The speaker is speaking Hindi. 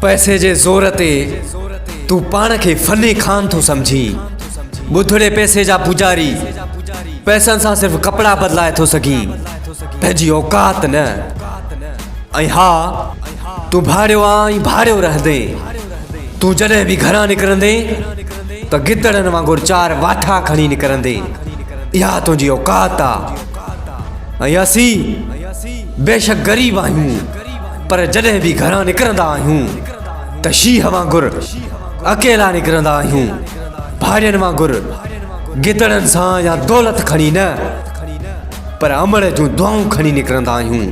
पैसे जे ज़ोर ते तू पाण खे फने खान थो समझी। बुधड़े पैसे जा पुजारी पैसनि सां सिर्फ़ कपड़ा बदलाए थो सघीं, पंहिंजी औकात न। ऐं हा, तू भाड़ियो आ ऐं भाड़ियो रहंदे। तू जॾहिं बि घरां निकिरंदे त गिदड़नि वांगुरु चार वाठा खणी निकिरंदे। इहा तुंहिंजी औकात आ। ऐं असीं बेशक ग़रीब आहियूं, पर जॾहिं बि घरां निकिरंदा आहियूं त शींहं वांगुरु अकेला निकिरंदा आहियूं, भाड़ियनि वांगुरु गिदड़नि सां या दौलत खणी न, पर अमड़ जूं दुआऊं खणी निकिरंदा आहियूं।